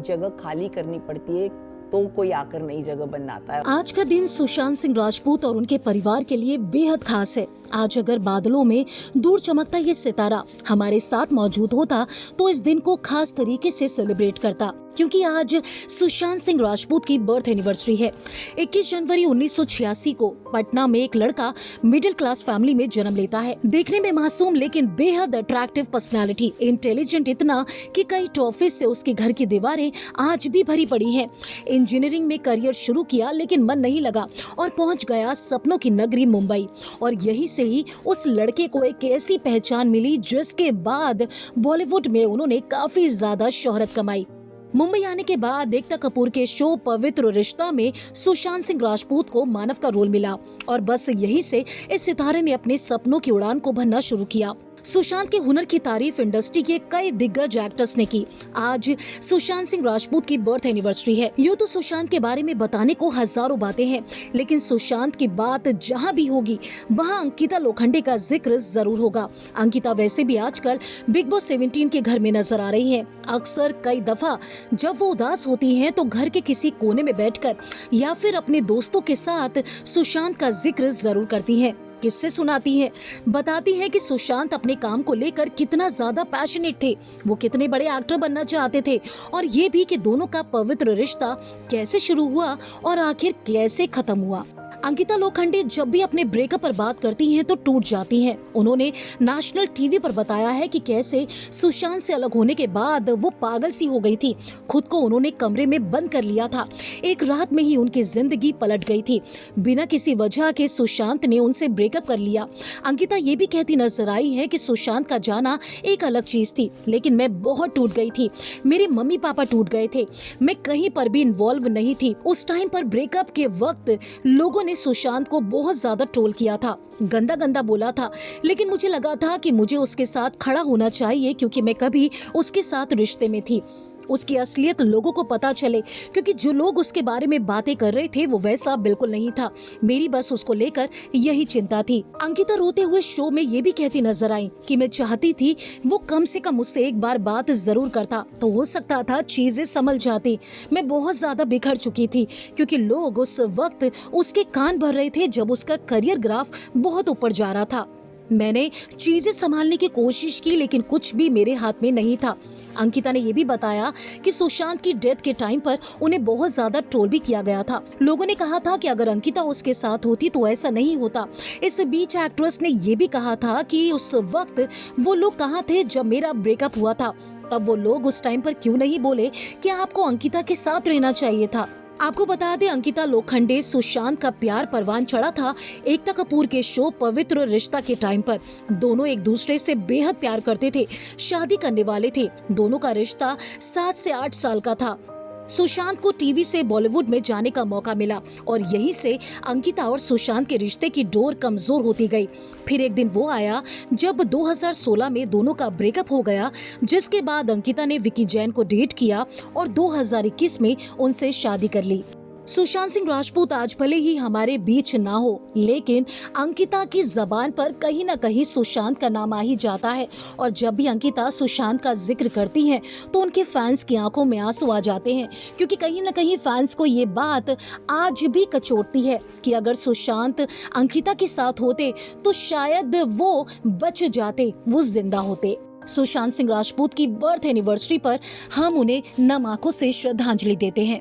जगह खाली करनी पड़ती है तो कोई आकर नई जगह बनाता है। आज का दिन सुशांत सिंह राजपूत और उनके परिवार के लिए बेहद खास है। आज अगर बादलों में दूर चमकता ये सितारा हमारे साथ मौजूद होता तो इस दिन को खास तरीके से सेलिब्रेट करता, क्योंकि आज सुशांत सिंह राजपूत की बर्थ एनिवर्सरी है। 21 जनवरी 1986 को पटना में एक लड़का मिडिल क्लास फैमिली में जन्म लेता है। देखने में मासूम लेकिन बेहद अट्रैक्टिव पर्सनालिटी, इंटेलिजेंट इतना कि कई ट्रॉफी से उसके घर की दीवारें आज भी भरी पड़ी हैं। इंजीनियरिंग में करियर शुरू किया लेकिन मन नहीं लगा और पहुंच गया सपनों की नगरी मुंबई। और यहीं से ही उस लड़के को एक ऐसी पहचान मिली जिसके बाद बॉलीवुड में उन्होंने काफी ज्यादा शोहरत कमाई। मुंबई आने के बाद एकता कपूर के शो पवित्र रिश्ता में सुशांत सिंह राजपूत को मानव का रोल मिला और बस यहीं से इस सितारे ने अपने सपनों की उड़ान को भरना शुरू किया। सुशांत के हुनर की तारीफ इंडस्ट्री के कई दिग्गज एक्टर्स ने की। आज सुशांत सिंह राजपूत की बर्थ एनिवर्सरी है। यूँ तो सुशांत के बारे में बताने को हजारों बातें हैं, लेकिन सुशांत की बात जहाँ भी होगी वहाँ अंकिता लोखंडे का जिक्र जरूर होगा। अंकिता वैसे भी आजकल बिग बॉस 17 के घर में नजर आ रही हैं। अक्सर कई दफा जब वो उदास होती हैं तो घर के किसी कोने में बैठकर या फिर अपने दोस्तों के साथ सुशांत का जिक्र जरूर करती हैं, किस्से सुनाती है, बताती है कि सुशांत अपने काम को लेकर कितना ज्यादा पैशनेट थे, वो कितने बड़े एक्टर बनना चाहते थे और ये भी कि दोनों का पवित्र रिश्ता कैसे शुरू हुआ और आखिर कैसे खत्म हुआ। अंकिता लोखंडे जब भी अपने ब्रेकअप पर बात करती हैं तो टूट जाती हैं। उन्होंने नेशनल टीवी पर बताया है कि कैसे सुशांत से अलग होने के बाद वो पागल सी हो गई थी। खुद को उन्होंने कमरे में बंद कर लिया था। एक रात में ही उनकी जिंदगी पलट गई थी। बिना किसी वजह के सुशांत ने उनसे ब्रेकअप कर लिया। अंकिता ये भी कहती नजर आई है कि सुशांत का जाना एक अलग चीज थी, लेकिन मैं बहुत टूट गई थी। मेरे मम्मी पापा टूट गए थे, मैं कहीं पर भी इन्वॉल्व नहीं थी। उस टाइम पर ब्रेकअप के वक्त लोगों ने सुशांत को बहुत ज्यादा ट्रोल किया था, गंदा गंदा बोला था, लेकिन मुझे लगा था कि मुझे उसके साथ खड़ा होना चाहिए क्योंकि मैं कभी उसके साथ रिश्ते में थी। उसकी असलियत लोगों को पता चले, क्योंकि जो लोग उसके बारे में बातें कर रहे थे वो वैसा बिल्कुल नहीं था। मेरी बस उसको लेकर यही चिंता थी। अंकिता रोते हुए शो में ये भी कहती नजर आई कि मैं चाहती थी वो कम से कम मुझसे एक बार बात जरूर करता तो हो सकता था चीजें संभल जाती। मैं बहुत ज्यादा बिखर चुकी थी क्योंकि लोग उस वक्त उसके कान भर रहे थे जब उसका करियर ग्राफ बहुत ऊपर जा रहा था। मैंने चीजें संभालने की कोशिश की लेकिन कुछ भी मेरे हाथ में नहीं था। अंकिता ने ये भी बताया कि सुशांत की डेथ के टाइम पर उन्हें बहुत ज्यादा ट्रोल भी किया गया था। लोगों ने कहा था कि अगर अंकिता उसके साथ होती तो ऐसा नहीं होता। इस बीच एक्ट्रेस ने ये भी कहा था कि उस वक्त वो लोग कहाँ थे जब मेरा ब्रेकअप हुआ था, तब वो लोग उस टाइम पर क्यों नहीं बोले कि आपको अंकिता के साथ रहना चाहिए था। आपको बता दें, अंकिता लोखंडे सुशांत का प्यार परवान चढ़ा था एकता कपूर के शो पवित्र रिश्ता के टाइम पर। दोनों एक दूसरे से बेहद प्यार करते थे, शादी करने वाले थे। दोनों का रिश्ता 7 से 8 साल का था। सुशांत को टीवी से बॉलीवुड में जाने का मौका मिला और यहीं से अंकिता और सुशांत के रिश्ते की डोर कमजोर होती गई। फिर एक दिन वो आया जब 2016 में दोनों का ब्रेकअप हो गया, जिसके बाद अंकिता ने विकी जैन को डेट किया और 2021 में उनसे शादी कर ली। सुशांत सिंह राजपूत आज भले ही हमारे बीच ना हो, लेकिन अंकिता की जबान पर कहीं न कहीं सुशांत का नाम आ ही जाता है और जब भी अंकिता सुशांत का जिक्र करती हैं तो उनके फैंस की आंखों में आंसू आ जाते हैं, क्योंकि कहीं न कहीं फैंस को ये बात आज भी कचोटती है कि अगर सुशांत अंकिता के साथ होते तो शायद वो बच जाते, वो जिंदा होते। सुशांत सिंह राजपूत की बर्थ एनिवर्सरी पर हम उन्हें नम आंखों से श्रद्धांजलि देते हैं।